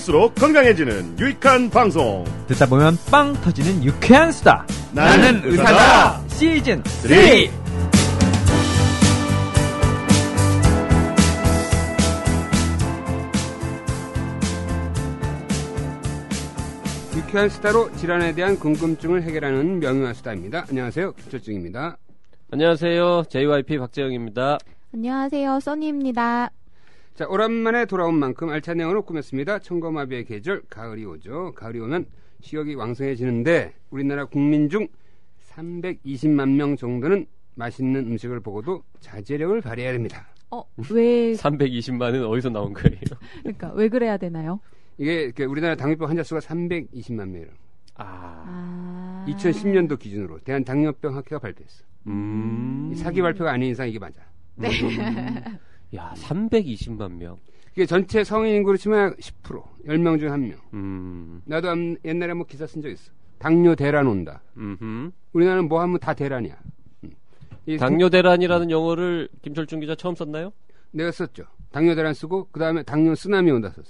들을수록 건강해지는 유익한 방송. 듣다 보면 빵 터지는 유쾌한 수다. 나는 의사다. 시즌 3. 유쾌한 수다로 질환에 대한 궁금증을 해결하는 명유한 수다입니다. 안녕하세요, 김철중입니다. 안녕하세요, JYP 박재영입니다. 안녕하세요, 써니입니다. 자, 오랜만에 돌아온 만큼 알찬 내용으로 꾸몄습니다. 청고마비의 계절, 가을이 오죠. 가을이 오면 식욕이 왕성해지는데 우리나라 국민 중 320만 명 정도는 맛있는 음식을 보고도 자제력을 발휘해야 됩니다. 왜? 320만은 어디서 나온 거예요? 그러니까 왜 그래야 되나요? 이게 우리나라 당뇨병 환자 수가 320만 명이에요. 2010년도 기준으로 대한당뇨병 학회가 발표했어. 사기 발표가 아닌 이상 이게 맞아. 네. 야, 320만 명. 이게 전체 성인 인구로 치면 10%, 10명 중 1명. 나도 옛날에 뭐 기사 쓴 적 있어. 당뇨 대란 온다. 우리나라는 뭐 하면 다 대란이야. 당뇨 대란이라는 용어를 김철중 기자 처음 썼나요? 내가 썼죠. 당뇨 대란 쓰고 그 다음에 당뇨 쓰나미 온다 썼어.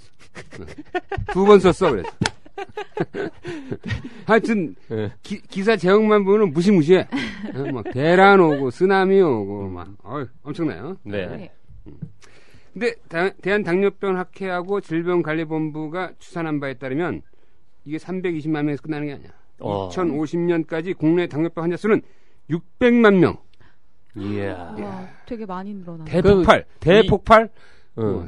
2번 썼어 그래서. 하여튼 기사 제목만 보면 무시무시해. 막 대란 오고 쓰나미 오고 막 엄청나요. 네. 근데 대한당뇨병 학회하고 질병관리본부가 추산한 바에 따르면 이게 320만 명에서 끝나는 게 아니야. 2050년까지 국내 당뇨병 환자 수는 600만 명. 이야. 와, 되게 많이 늘어나네. 대폭발.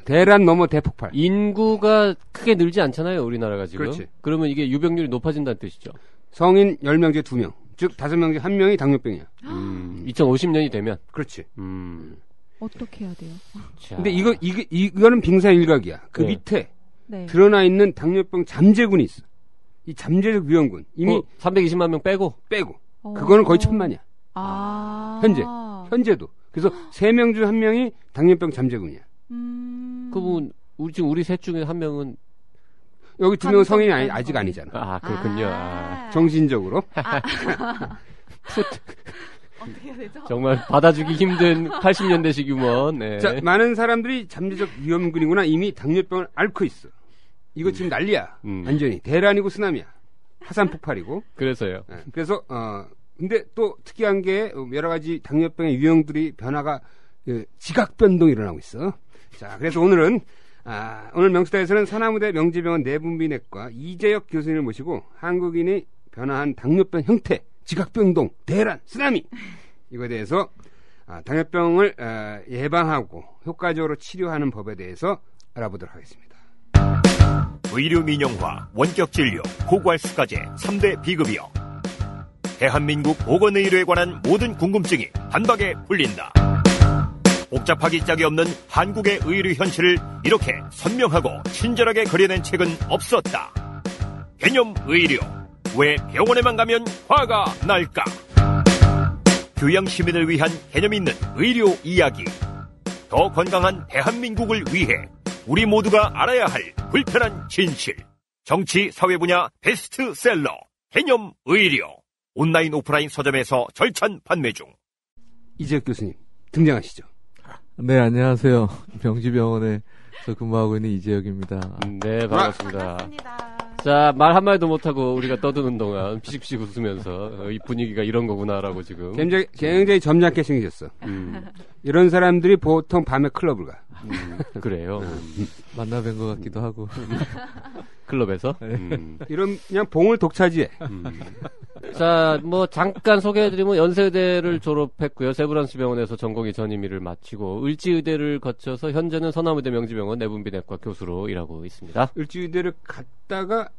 대란 넘어 대폭발. 인구가 크게 늘지 않잖아요, 우리나라가 지금. 그렇지. 그러면 이게 유병률이 높아진다는 뜻이죠. 성인 10명 중에 2명. 즉 5명 중에 1명이 당뇨병이야. 2050년이 되면. 그렇지. 어떻게 해야 돼요? 자. 근데 이거는 빙산일각이야. 그 밑에 네. 드러나 있는 당뇨병 잠재군이 있어. 이 잠재적 위험군. 이미 320만 명 빼고. 그거는 거의 1000만이야. 현재도. 그래서 3명 중 1명이 당뇨병 잠재군이야. 그러면 우리 셋 중에 1명은 여기 2명은 성인이 아직 아니잖아. 아, 그렇군요. 정신적으로. 어떻게 해야 되죠? 정말 받아주기 힘든 80년대식 유머. 네. 자, 많은 사람들이 잠재적 위험군이구나 이미 당뇨병을 앓고 있어. 이거 지금 난리야. 완전히 대란이고 쓰나미야. 화산 폭발이고. 그래서요. 네, 그래서 근데 또 특이한 게 여러 가지 당뇨병의 유형들이 변화가 지각 변동이 일어나고 있어. 자, 그래서 오늘 명수다에서는 서나무대 명지병원 내분비내과 이재혁 교수님을 모시고 한국인이 변화한 당뇨병 형태, 지각 변동, 대란, 쓰나미 이거에 대해서 당뇨병을 예방하고 효과적으로 치료하는 법에 대해서 알아보도록 하겠습니다. 의료 민영화, 원격 진료, 고괄수가제 3대 비급여. 대한민국 보건의료에 관한 모든 궁금증이 단박에 풀린다. 복잡하기 짝이 없는 한국의 의료 현실을 이렇게 선명하고 친절하게 그려낸 책은 없었다. 개념 의료. 왜 병원에만 가면 화가 날까? 교양 시민을 위한 개념 있는 의료 이야기. 더 건강한 대한민국을 위해 우리 모두가 알아야 할 불편한 진실. 정치 사회 분야 베스트셀러 개념 의료. 온라인 오프라인 서점에서 절찬 판매 중. 이재혁 교수님 등장하시죠. 네, 안녕하세요. 명지병원에서 근무하고 있는 이재혁입니다. 네, 반갑습니다. 반갑습니다. 자, 말 한마디도 못하고 우리가 떠드는 동안 피식피식 웃으면서 이 분위기가 이런 거구나라고 지금. 굉장히 점잖게 생기셨어. 이런 사람들이 보통 밤에 클럽을 가. 그래요. 만나 뵌 것 같기도 하고. 클럽에서? 이런 그냥 봉을 독차지해. 자, 뭐 잠깐 소개해드리면 연세대를 졸업했고요. 세브란스 병원에서 전공의 전임의를 마치고 을지의대를 거쳐서 현재는 서나무대 명지병원 내분비내과 교수로 일하고 있습니다. 을지의대를 갔다가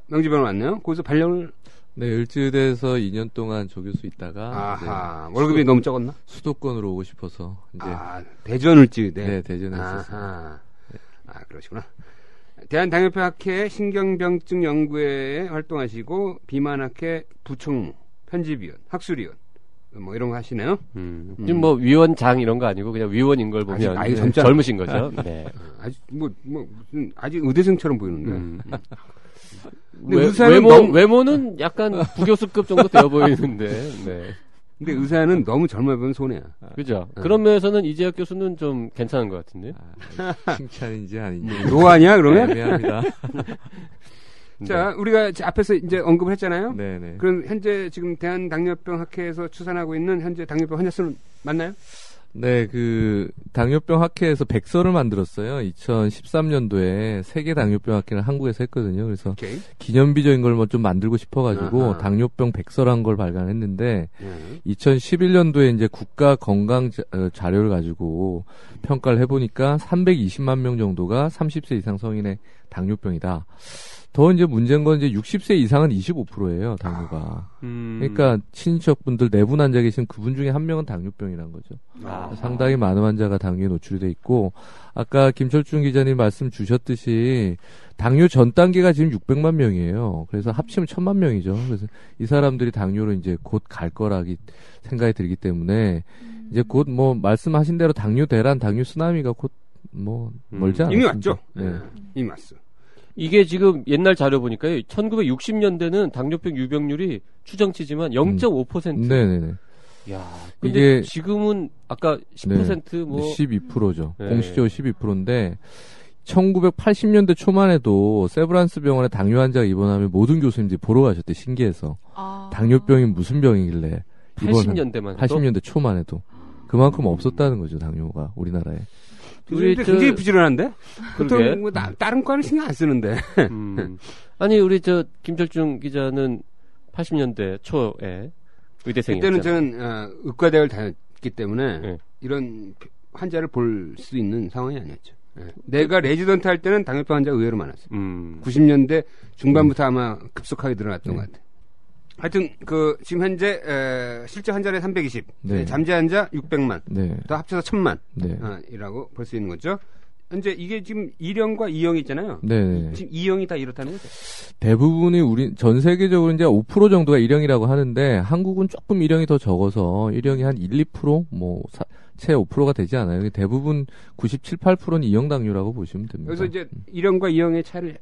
명지병원 왔네요. 거기서 발령을. 네, 을지의대에서 2년 동안 조교수 있다가 월급이 너무 적었나? 수도권으로 오고 싶어서 이제 대전 을지의대. 네, 대전에 있었어요. 그러시구나. 대한당뇨병학회 신경병증 연구회에 활동하시고 비만학회 부총무, 편집위원, 학술위원 뭐 이런 거 하시네요. 지금 뭐 위원장 이런 거 아니고 그냥 위원인 걸 보면 아직 젊으신 거죠. 네. 아직 무슨 아직 의대생처럼 보이는데. 외모는 약간 부교수급 정도 되어 보이는데. 네. 근데 의사는 너무 젊어 보면 손해야. 그죠? 그런 면에서는 이재학 교수는 좀 괜찮은 것 같은데. 칭찬인지 아닌지. 노아냐 그러면? 애매합니다. 자, 우리가 앞에서 이제 언급을 했잖아요. 네네. 그럼 현재 지금 대한당뇨병학회에서 추산하고 있는 현재 당뇨병 환자 수는 맞나요? 네, 그 당뇨병 학회에서 백서를 만들었어요. 2013년도에 세계 당뇨병 학회를 한국에서 했거든요. 그래서 오케이. 기념비적인 걸 뭐 좀 만들고 싶어가지고 아하. 당뇨병 백서란 걸 발간했는데 네. 2011년도에 이제 국가 건강 자료를 가지고 평가를 해보니까 320만 명 정도가 30세 이상 성인의 당뇨병이다. 더 이제 문제인 건 이제 60세 이상은 25%예요, 당뇨가. 그러니까 친인척분들 4분 앉아 계신 그분 중에 한 명은 당뇨병이란 거죠. 상당히 많은 환자가 당뇨에 노출이 돼 있고, 아까 김철중 기자님 말씀 주셨듯이 당뇨 전 단계가 지금 600만 명이에요. 그래서 합치면 1000만 명이죠. 그래서 이 사람들이 당뇨로 이제 곧 갈 거라기 생각이 들기 때문에 이제 곧 뭐 말씀하신 대로 당뇨 대란, 당뇨 쓰나미가 곧 뭐 멀지 않습니다. 이미 왔죠? 네. 이미 왔어. 이게 지금 옛날 자료 보니까요. 1960년대는 당뇨병 유병률이 추정치지만 0.5%. 네네네. 야, 근데 이게 지금은 아까 10% 뭐 12%죠. 네. 공식적으로 12%인데 1980년대 초만 해도 세브란스 병원에 당뇨 환자가 입원하면 모든 교수님들이 보러 가셨대. 신기해서. 당뇨병이 무슨 병이길래 80년대만 80년대 초만 해도 그만큼 없었다는 거죠. 당뇨가 우리나라에. 우리 굉장히 부지런한데? 그러게. 보통 뭐 다른 과는 신경 안 쓰는데. 아니 우리 저 김철중 기자는 80년대 초에 의대생이었잖아요. 그때는 저는 의과대학을 다녔기 때문에 네. 이런 환자를 볼 수 있는 상황이 아니었죠. 네. 내가 레지던트 할 때는 당뇨병 환자가 의외로 많았어요. 90년대 중반부터 아마 급속하게 늘어났던 것 같아요. 하여튼 지금 현재 실제 환자는 320, 네. 잠재 환자 600만, 네. 더 합쳐서 1000만 네. 이라고 볼 수 있는 거죠. 현재 이게 지금 1형과 2형이 있잖아요. 네. 지금 2형이 다 이렇다는 거죠. 대부분이 우리 전 세계적으로 이제 5% 정도가 1형이라고 하는데 한국은 조금 1형이 더 적어서 1형이 한 1, 2% 뭐 채 5%가 되지 않아요. 대부분 97, 8%는 2형 당뇨라고 보시면 됩니다. 그래서 이제 1형과 2형의 차이를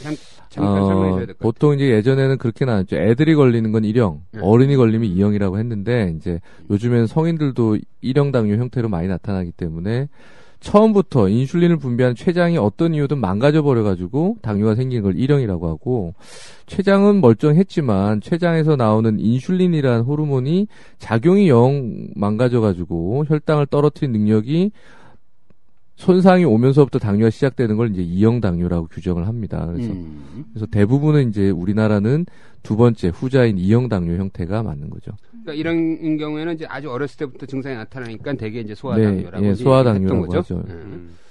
잠깐 설명해 줘야 될 것 같아요. 보통 이제 예전에는 그렇게 나왔죠. 애들이 걸리는 건 1형, 어른이 걸리면 2형이라고 했는데 이제 요즘엔 성인들도 1형 당뇨 형태로 많이 나타나기 때문에 처음부터 인슐린을 분비하는 췌장이 어떤 이유든 망가져 버려가지고 당뇨가 생긴 걸 1형이라고 하고, 췌장은 멀쩡했지만 췌장에서 나오는 인슐린이라는 호르몬이 작용이 영 망가져가지고 혈당을 떨어뜨린 능력이 손상이 오면서부터 당뇨가 시작되는 걸 이제 2형 당뇨라고 규정을 합니다. 그래서 대부분은 이제 우리나라는 두 번째 후자인 2형 당뇨 형태가 맞는 거죠. 그러니까 이런 경우에는 이제 아주 어렸을 때부터 증상이 나타나니까 대개 이제 소아당뇨라고 네, 소아당뇨라고 하죠.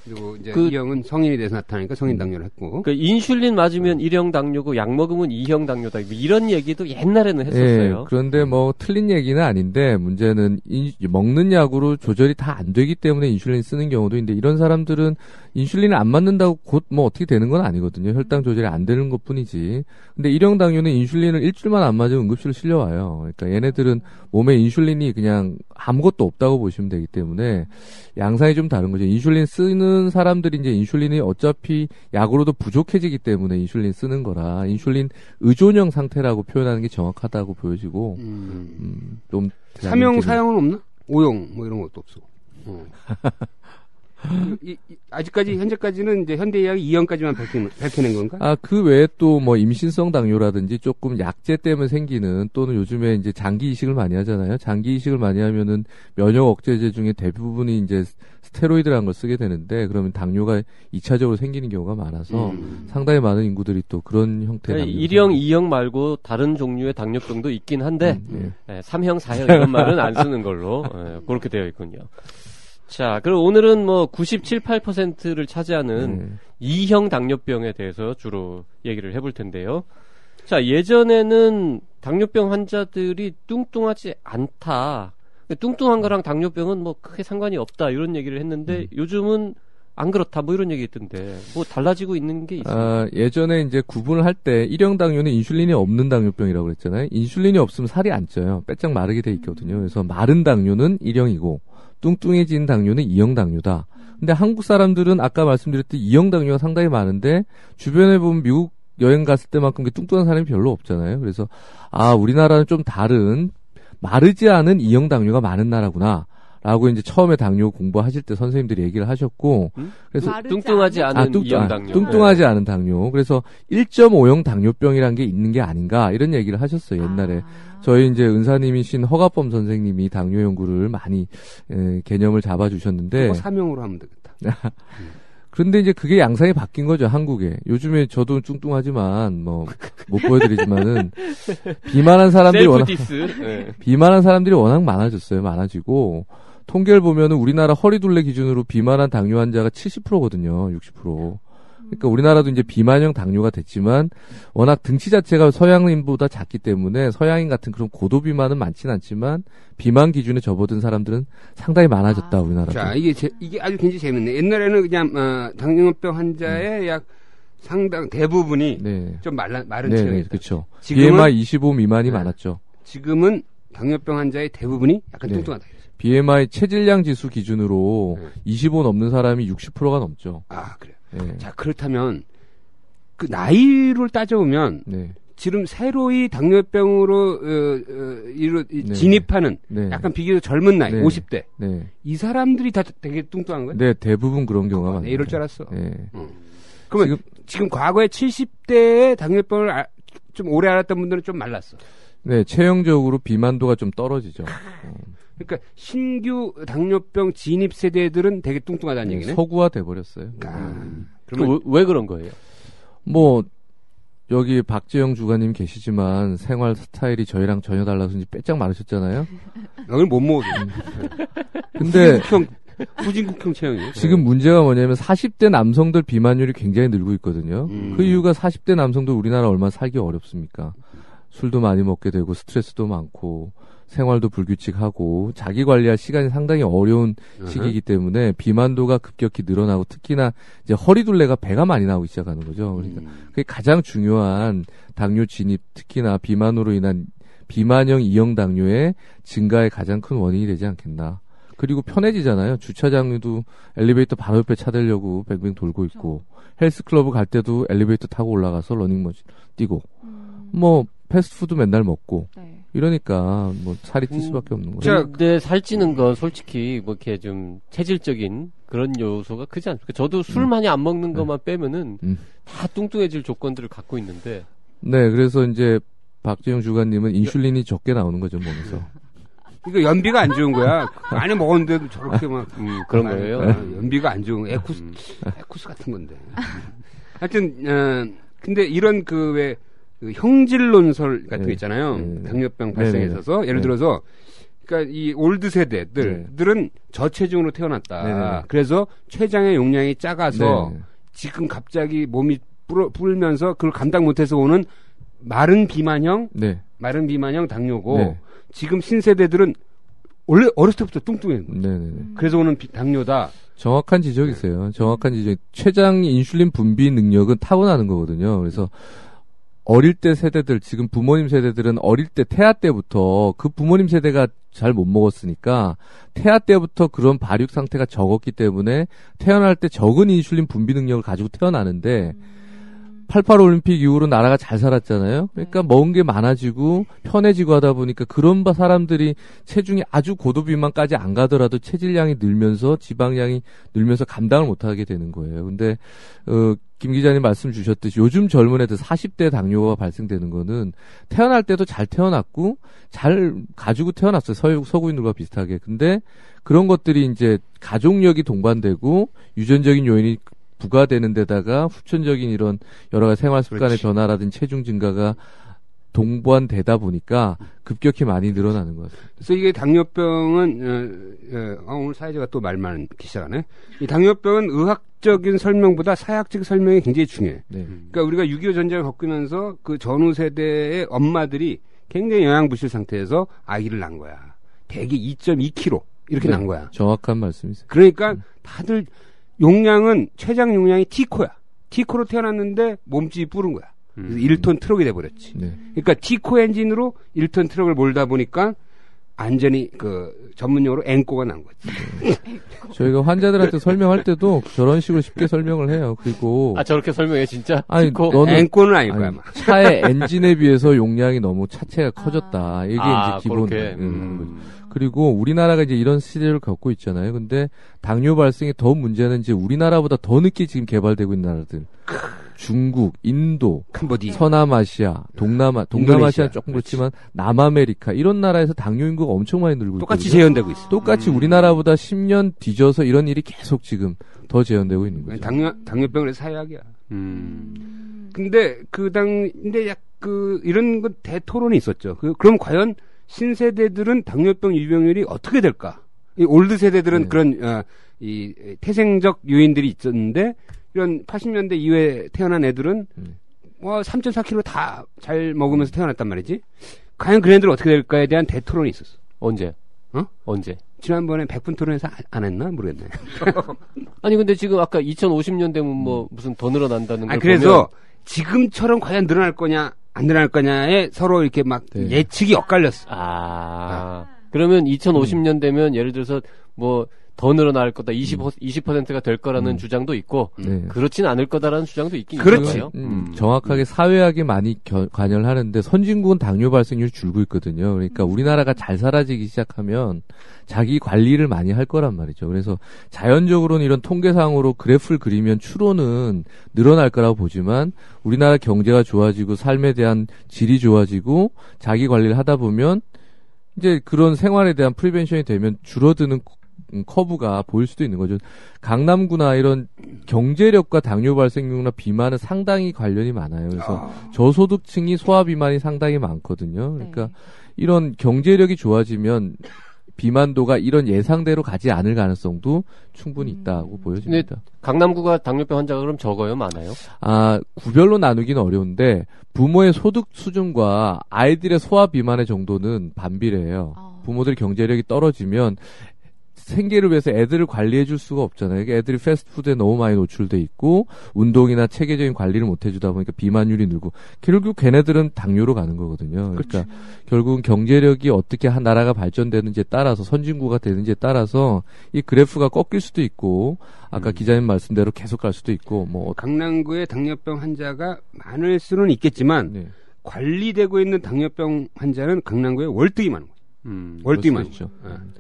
그리고 이제 2형은 성인이 돼서 나타나니까 성인 당뇨를 했고. 그 인슐린 맞으면 1형 당뇨고 약 먹으면 2형 당뇨다. 이런 얘기도 옛날에는 했었어요. 네, 그런데 뭐 틀린 얘기는 아닌데 문제는 먹는 약으로 조절이 다 안 되기 때문에 인슐린 쓰는 경우도 있는데, 이런 사람들은 인슐린을 안 맞는다고 곧 뭐 어떻게 되는 건 아니거든요. 혈당 조절이 안 되는 것뿐이지. 근데 1형 당뇨는 인슐린을 일주일만 안 맞으면 응급실로 실려와요. 그러니까 얘네들은 몸에 인슐린이 그냥 아무것도 없다고 보시면 되기 때문에 양상이 좀 다른 거죠. 인슐린 쓰는 사람들이 이제 인슐린이 어차피 약으로도 부족해지기 때문에 인슐린 쓰는 거라 인슐린 의존형 상태라고 표현하는 게 정확하다고 보여지고 좀 3형, 4형은 없나? 5형 뭐 이런 것도 없어. 아직까지 현재까지는 이제 현대의학이 2형까지만 밝혀낸 건가? 그 외에 또 뭐 임신성 당뇨라든지 조금 약제 때문에 생기는, 또는 요즘에 이제 장기 이식을 많이 하잖아요. 장기 이식을 많이 하면은 면역 억제제 중에 대부분이 이제 스테로이드라는 걸 쓰게 되는데, 그러면 당뇨가 2차적으로 생기는 경우가 많아서 상당히 많은 인구들이 또 그런 형태의 당뇨. 1형, 2형 말고 다른 종류의 당뇨병도 있긴 한데 3형, 4형 이런 말은 안 쓰는 걸로 그렇게 되어 있군요. 자, 그럼 오늘은 뭐 97, 8%를 차지하는 2형 당뇨병에 대해서 주로 얘기를 해볼 텐데요. 자, 예전에는 당뇨병 환자들이 뚱뚱하지 않다. 뚱뚱한 거랑 당뇨병은 뭐 크게 상관이 없다. 이런 얘기를 했는데 요즘은 안 그렇다. 뭐 이런 얘기 있던데. 뭐 달라지고 있는 게 있어요? 예전에 이제 구분을 할 때 1형 당뇨는 인슐린이 없는 당뇨병이라고 그랬잖아요. 인슐린이 없으면 살이 안 쪄요. 빼짝 마르게 돼 있거든요. 그래서 마른 당뇨는 1형이고 뚱뚱해진 당뇨는 2형 당뇨다. 근데 한국 사람들은 아까 말씀드렸듯이 2형 당뇨가 상당히 많은데 주변에 보면 미국 여행 갔을 때만큼 뚱뚱한 사람이 별로 없잖아요. 그래서 우리나라는 좀 다른 마르지 않은 E형 당뇨가 많은 나라구나. 라고 이제 처음에 당뇨 공부하실 때 선생님들이 얘기를 하셨고, 그래서 뚱뚱하지 않은 E형 당뇨. 뚱뚱하지 않은 당뇨. 그래서 1.5형 당뇨병이란 게 있는 게 아닌가 이런 얘기를 하셨어요 옛날에. 저희 이제 은사님이신 허가범 선생님이 당뇨 연구를 많이 개념을 잡아주셨는데. 3형으로 하면 되겠다. 그런데 이제 그게 양상이 바뀐 거죠 한국에. 요즘에 저도 뚱뚱하지만 뭐 못 보여드리지만은 비만한 사람들이 비만한 사람들이 워낙 많아졌어요. 많아지고. 통계를 보면은 우리나라 허리둘레 기준으로 비만한 당뇨 환자가 70%거든요. 60%. 그러니까 우리나라도 이제 비만형 당뇨가 됐지만 워낙 등치 자체가 서양인보다 작기 때문에 서양인 같은 그런 고도 비만은 많지는 않지만 비만 기준에 접어든 사람들은 상당히 많아졌다 우리나라도. 자, 이게 아주 굉장히 재밌네. 옛날에는 그냥 당뇨병 환자의 약 상당 대부분이 좀 마른 체형이었다. 그렇죠. BMI 25 미만이 많았죠. 지금은 당뇨병 환자의 대부분이 약간 뚱뚱하다. BMI 체질량 지수 기준으로 25 넘는 사람이 60%가 넘죠. 아, 그래요. 자, 그렇다면 그 나이를 따져보면 지금 새로이 당뇨병으로 진입하는 약간 비교적 젊은 나이 50대 이 사람들이 다 되게 뚱뚱한 거예요? 네, 대부분 그런 경우가 많아요. 이럴 줄 알았어. 그러면 지금 과거에 70대의 당뇨병을 좀 오래 알았던 분들은 좀 말랐어. 네, 체형적으로 비만도가 좀 떨어지죠. 그러니까 신규 당뇨병 진입 세대들은 되게 뚱뚱하다는 얘기네. 서구화 돼버렸어요. 그러면 왜 그런 거예요? 뭐 여기 박재영 주관님 계시지만 생활 스타일이 저희랑 전혀 달라서 이제 빼짝 마르셨잖아요. 오늘 못 먹어도. 근데 후진국형 체형이에요. 지금 문제가 뭐냐면 40대 남성들 비만율이 굉장히 늘고 있거든요. 그 이유가 40대 남성들 우리나라 얼마나 살기 어렵습니까? 술도 많이 먹게 되고 스트레스도 많고 생활도 불규칙하고 자기 관리할 시간이 상당히 어려운 시기이기 때문에 비만도가 급격히 늘어나고 특히나 이제 허리둘레가 배가 많이 나오기 시작하는 거죠. 그러니까 그게 가장 중요한 당뇨 진입 특히나 비만으로 인한 비만형 E형 당뇨의 증가의 가장 큰 원인이 되지 않겠나. 그리고 편해지잖아요. 주차장에도 엘리베이터 바로 옆에 차대려고 뱅뱅 돌고 있고 헬스클럽 갈 때도 엘리베이터 타고 올라가서 러닝머신 뛰고 뭐 패스트푸드 맨날 먹고 이러니까 뭐 살이 찔 수밖에 없는 거죠. 근데 살찌는 건 솔직히 뭐 이렇게 좀 체질적인 그런 요소가 크지 않습니까? 저도 술 많이 안 먹는 것만 빼면은 다 뚱뚱해질 조건들을 갖고 있는데. 네, 그래서 이제 박재영 주관님은 인슐린이 적게 나오는 거죠 몸에서. 이거 연비가 안 좋은 거야. 많이 먹었는데도 저렇게 막 그런 거예요. 연비가 안 좋은 거. 에쿠스 같은 건데. 하여튼 근데 이런 그 형질 논설 같은 거 있잖아요. 당뇨병 발생에 있어서 예를 들어서 그러니까 이 올드 세대들은 저체중으로 태어났다. 그래서 췌장의 용량이 작아서 지금 갑자기 몸이 불면서 그걸 감당 못해서 오는 마른 비만형 당뇨고 지금 신세대들은 원래 어렸을 때부터 뚱뚱해요. 그래서 오는 당뇨다. 정확한 지적이세요. 정확한 지적. 췌장 인슐린 분비 능력은 타고나는 거거든요. 그래서 어릴 때 세대들, 지금 부모님 세대들은 어릴 때 태아 때부터 그 부모님 세대가 잘 못 먹었으니까 태아 때부터 그런 발육 상태가 적었기 때문에 태어날 때 적은 인슐린 분비 능력을 가지고 태어나는데 88 올림픽 이후로 나라가 잘 살았잖아요. 그러니까 먹은 게 많아지고 편해지고 하다 보니까 그런 사람들이 체중이 아주 고도 비만까지 안 가더라도 체질량이 늘면서 지방량이 늘면서 감당을 못하게 되는 거예요. 근데 김 기자님 말씀 주셨듯이 요즘 젊은 애들 40대 당뇨가 발생되는 거는 태어날 때도 잘 태어났고 잘 가지고 태어났어요. 서구인들과 비슷하게. 근데 그런 것들이 이제 가족력이 동반되고 유전적인 요인이 부과되는 데다가 후천적인 이런 여러 가지 생활 습관의 변화라든지 체중 증가가 동반되다 보니까 급격히 많이 늘어나는 것 같습니다. 그래서 이게 당뇨병은 오늘 사회자가 또 말만 시작하네. 이 당뇨병은 의학적인 설명보다 사약적 설명이 굉장히 중요해. 그러니까 우리가 6.25 전쟁을 겪으면서 그 전후 세대의 엄마들이 굉장히 영양부실 상태에서 아기를 낳은 거야. 대개 2.2kg 이렇게 낳은 거야. 정확한 말씀이세요. 그러니까 다들 용량은 췌장 용량이 T코야. T코로 태어났는데 몸집이 뿌른 거야. 그래서 1톤 트럭이 돼버렸지. 그러니까 T코 엔진으로 1톤 트럭을 몰다 보니까 안전이 그 전문용어로 앵꼬가 난 거지. 저희가 환자들한테 설명할 때도 저런 식으로 쉽게 설명을 해요. 그리고 저렇게 설명해 진짜? 아니 찍고? 너는 앵꼬는 아닐 거야 아니, 아마. 차의 엔진에 비해서 용량이 너무 차체가 커졌다. 이게 이제 기본. 그렇게. 그리고 우리나라가 이제 이런 시대를 겪고 있잖아요. 근데 당뇨 발생의 더 문제는 이제 우리나라보다 더 늦게 지금 개발되고 있는 나라들. 중국, 인도, 캄보디아. 서남아시아, 동남아시아 조금 그렇지만 남아메리카 이런 나라에서 당뇨 인구가 엄청 많이 늘고 똑같이 있거든요. 재현되고 있어. 똑같이 우리나라보다 10년 뒤져서 이런 일이 계속 지금 더 재현되고 있는 거죠. 당뇨병은 사약이야. 근데 이런 거 대토론이 있었죠. 그럼 과연 신세대들은 당뇨병 유병률이 어떻게 될까? 이 올드 세대들은 네. 그런 이 태생적 요인들이 있었는데 이런 80년대 이후에 태어난 애들은 3.4kg 다 잘 먹으면서 태어났단 말이지. 과연 그 애들은 어떻게 될까에 대한 대토론이 있었어. 언제? 언제? 지난번에 100분 토론에서 안 했나 모르겠네. 아니 근데 지금 아까 2050년 되면 뭐 무슨 더 늘어난다는 걸 그래서 보면 지금처럼 과연 늘어날 거냐 안 늘어날 거냐에 서로 이렇게 막 네. 예측이 엇갈렸어. 그러면 2050년 되면 예를 들어서 뭐 더 늘어날 거다 20%가 될 거라는 주장도 있고 네. 그렇진 않을 거다라는 주장도 있긴 그렇지. 있어요. 정확하게 사회학이 많이 관여를 하는데 선진국은 당뇨 발생률이 줄고 있거든요. 그러니까 우리나라가 잘 사라지기 시작하면 자기 관리를 많이 할 거란 말이죠. 그래서 자연적으로는 이런 통계상으로 그래프를 그리면 추로는 늘어날 거라고 보지만 우리나라 경제가 좋아지고 삶에 대한 질이 좋아지고 자기 관리를 하다 보면 이제 그런 생활에 대한 프리벤션이 되면 줄어드는 커브가 보일 수도 있는 거죠. 강남구나 이런 경제력과 당뇨 발생률이나 비만은 상당히 관련이 많아요. 그래서 저소득층이 소아비만이 상당히 많거든요. 그러니까 이런 경제력이 좋아지면 비만도가 이런 예상대로 가지 않을 가능성도 충분히 있다고 보여집니다. 강남구가 당뇨병 환자가 그럼 적어요? 많아요? 구별로 나누기는 어려운데 부모의 소득 수준과 아이들의 소아 비만의 정도는 반비례해요. 부모들 경제력이 떨어지면 생계를 위해서 애들을 관리해 줄 수가 없잖아요. 그러니까 애들이 패스트푸드에 너무 많이 노출돼 있고 운동이나 체계적인 관리를 못 해주다 보니까 비만율이 늘고 결국 걔네들은 당뇨로 가는 거거든요. 그러니까 결국은 경제력이 어떻게 한 나라가 발전되는지에 따라서 선진국가 되는지에 따라서 이 그래프가 꺾일 수도 있고 아까 기자님 말씀대로 계속 갈 수도 있고 뭐 강남구에 당뇨병 환자가 많을 수는 있겠지만 네. 관리되고 있는 당뇨병 환자는 강남구에 월등히 많은 거예요. 월등히 많은 거죠.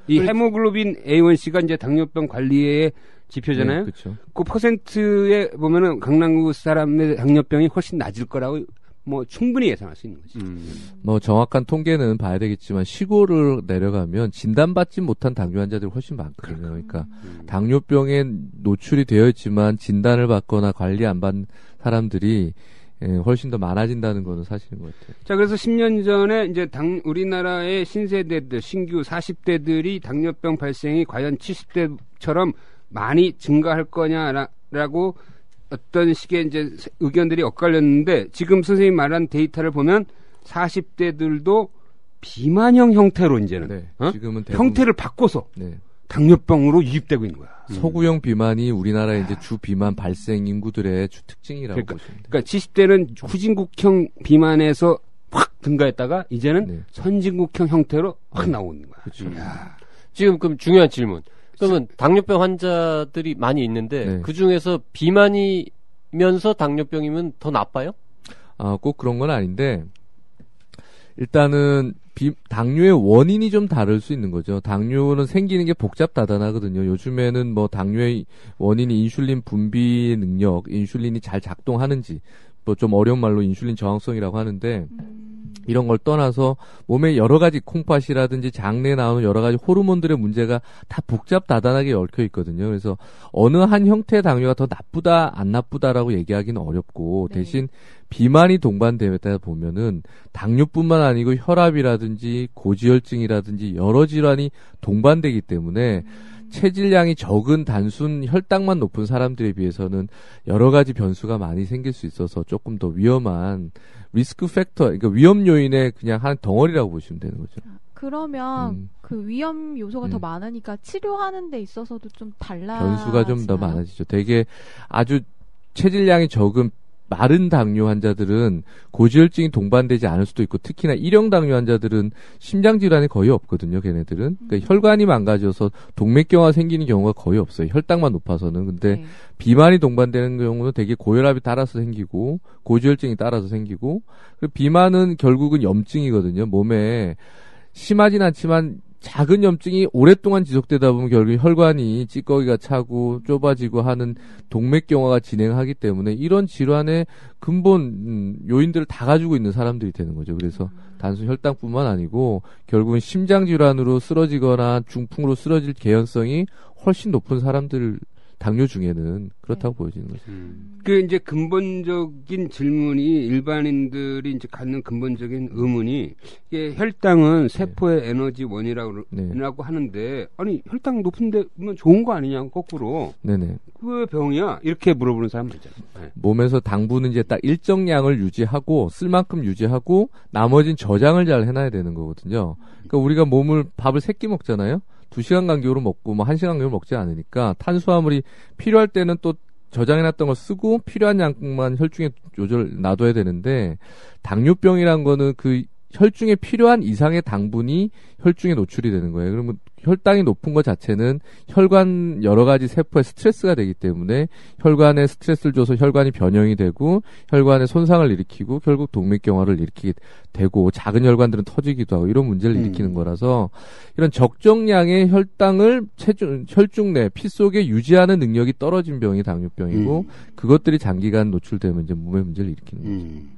이 헤모글로빈 A1C가 이제 당뇨병 관리의 지표잖아요. 네, 그렇죠. 그 퍼센트에 보면은 강남구 사람의 당뇨병이 훨씬 낮을 거라고 뭐 충분히 예상할 수 있는 거지. 뭐 정확한 통계는 봐야 되겠지만 시골을 내려가면 진단받지 못한 당뇨 환자들이 훨씬 많거든요. 그러니까 당뇨병에 노출이 되어 있지만 진단을 받거나 관리 안 받는 사람들이 훨씬 더 많아진다는 거는 사실인 것 같아요. 자, 그래서 10년 전에 이제 우리나라의 신세대들, 신규 40대들이 당뇨병 발생이 과연 70대처럼 많이 증가할 거냐라고 어떤 식의 이제 의견들이 엇갈렸는데 지금 선생님 말한 데이터를 보면 40대들도 비만형 형태로 이제는 지금은 형태를 바꿔서 네. 당뇨병으로 유입되고 있는 거야. 소구형 비만이 우리나라의 이제 주 비만 발생 인구들의 주 특징이라고 보시면 돼요. 그러니까 70대는 후진국형 비만에서 확 증가했다가 이제는 네. 선진국형 형태로 확 나오는 거야. 그렇죠. 지금 그럼 중요한 질문. 그러면 당뇨병 환자들이 많이 있는데 네. 그 중에서 비만이면서 당뇨병이면 더 나빠요? 꼭 그런 건 아닌데 일단은 당뇨의 원인이 좀 다를 수 있는 거죠. 당뇨는 생기는 게 복잡다단하거든요. 요즘에는 뭐 당뇨의 원인이 인슐린 분비 능력, 인슐린이 잘 작동하는지, 뭐 좀 어려운 말로 인슐린 저항성이라고 하는데 이런 걸 떠나서 몸에 여러 가지 콩팥이라든지 장내에 나오는 여러 가지 호르몬들의 문제가 다 복잡다단하게 얽혀 있거든요. 그래서 어느 한 형태의 당뇨가 더 나쁘다 안 나쁘다라고 얘기하기는 어렵고 대신 비만이 동반되다 보면은 당뇨뿐만 아니고 혈압이라든지 고지혈증이라든지 여러 질환이 동반되기 때문에 체질량이 적은 단순 혈당만 높은 사람들에 비해서는 여러 가지 변수가 많이 생길 수 있어서 조금 더 위험한 리스크 팩터, 그러니까 위험 요인의 그냥 한 덩어리라고 보시면 되는 거죠. 그러면 그 위험 요소가 더 많으니까 치료하는 데 있어서도 좀 달라지나요? 변수가 좀 더 많아지죠. 되게 아주 체질량이 적은 마른 당뇨 환자들은 고지혈증이 동반되지 않을 수도 있고 특히나 일형 당뇨 환자들은 심장 질환이 거의 없거든요. 걔네들은 그러니까 혈관이 망가져서 동맥경화 생기는 경우가 거의 없어요. 혈당만 높아서는. 근데 네. 비만이 동반되는 경우는 되게 고혈압이 따라서 생기고 고지혈증이 따라서 생기고 그리고 비만은 결국은 염증이거든요. 몸에 심하진 않지만 작은 염증이 오랫동안 지속되다 보면 결국 혈관이 찌꺼기가 차고 좁아지고 하는 동맥경화가 진행하기 때문에 이런 질환의 근본 요인들을 다 가지고 있는 사람들이 되는 거죠. 그래서 단순 혈당뿐만 아니고 결국은 심장 질환으로 쓰러지거나 중풍으로 쓰러질 개연성이 훨씬 높은 사람들 당뇨 중에는 그렇다고 보여지는 거죠. 그 이제 근본적인 질문이 일반인들이 이제 갖는 근본적인 의문이 이게 혈당은 세포의 에너지 원이라고 하는데 아니 혈당 높은데 좋은 거 아니냐 거꾸로. 네네. 그 병이야 이렇게 물어보는 사람 많잖아요. 네. 몸에서 당분은 이제 딱 일정량을 유지하고 쓸 만큼 유지하고 나머지는 저장을 잘 해놔야 되는 거거든요. 그러니까 우리가 밥을 3끼 먹잖아요. 2시간 간격으로 먹고 1시간 간격으로 먹지 않으니까 탄수화물이 필요할 때는 또 저장해놨던 걸 쓰고 필요한 양만 혈중에 놔둬야 되는데 당뇨병이란 거는 그 혈중에 필요한 이상의 당분이 혈중에 노출이 되는 거예요. 그러면 혈당이 높은 것 자체는 혈관 여러 가지 세포에 스트레스가 되기 때문에 혈관에 스트레스를 줘서 혈관이 변형이 되고 혈관에 손상을 일으키고 결국 동맥경화를 일으키게 되고 작은 혈관들은 터지기도 하고 이런 문제를 일으키는 거라서 이런 적정량의 혈당을 혈중 내 피 속에 유지하는 능력이 떨어진 병이 당뇨병이고 그것들이 장기간 노출되면 이제 몸에 문제를 일으키는 거죠.